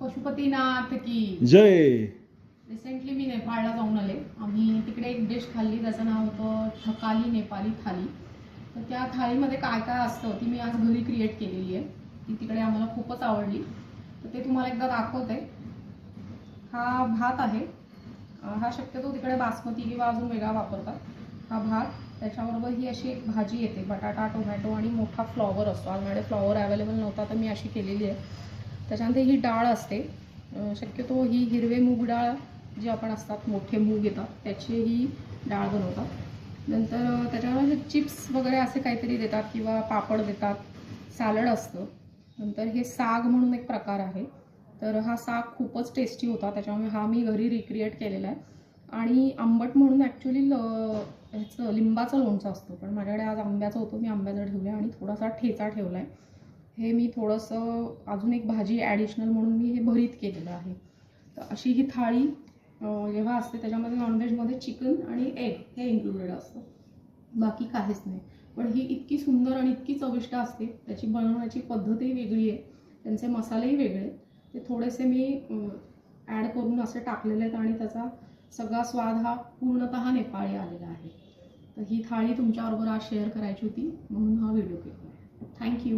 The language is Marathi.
पशुपतीनाथ की जय. रिसेंटली मी नेपाळला जाऊन आले. आम्ही तिकडे एक डिश खाल्ली, त्याचं नाव होतं थकाली नेपाली थाली. तर त्या थालीमध्ये काय काय असतं ती मी आज घरी क्रिएट केलेली आहे. ती तिकडे आम्हाला खूपच आवडली, तर ते तुम्हाला एकदा दाखवते. हा भात आहे. हा शक्यतो तिकडे बासमती किंवा अजून वेगळा वापरतात. हा भात, त्याच्याबरोबर ही अशी एक भाजी येते, बटाटा टोमॅटो आणि मोठा फ्लॉवर असतो. आज माझ्याकडे फ्लॉवर अवेलेबल नव्हता तर मी अशी केलेली आहे. त्याच्यानंतर ही डाळ असते, शक्यतो ही हिरवे मूग डाळ जे आपण असतात, मोठे मूग येतात त्याची ही डाळ बनवतात. नंतर त्याच्यावर चिप्स वगैरे असे काहीतरी देतात किंवा पापड देतात, सॅलड असतं. नंतर हे साग म्हणून एक प्रकार आहे, तर हा साग खूपच टेस्टी होता, त्याच्यामुळे हा मी घरी रिक्रिएट केलेला आहे. आणि आंबट म्हणून ॲक्च्युली ह्याचं लिंबाचं लोणचं असतं, पण माझ्याकडे आज आंब्याचं होतं, मी आंब्याचं ठेवलं आहे आणि थोडासा ठेचा ठेवला आहे. हे मी थोडंसं अजून एक भाजी ॲडिशनल म्हणून मी हे भरीत केलेलं आहे. तर अशी ही थाळी जेव्हा असते त्याच्यामध्ये नॉनव्हेजमध्ये चिकन आणि एग हे इन्क्लुडेड असतं, बाकी काहीच नाही. पण ही इतकी सुंदर आणि इतकी चविष्ट असते, त्याची बनवण्याची पद्धतही वेगळी आहे, त्यांचे मसालेही वेगळे. ते थोडेसे मी ॲड करून असे टाकलेले आहेत आणि त्याचा सगळा स्वाद हा पूर्णतः नेपाळी आलेला आहे. तर ही थाळी तुमच्याबरोबर आज शेअर करायची होती म्हणून हा व्हिडिओ केला. थँक्यू.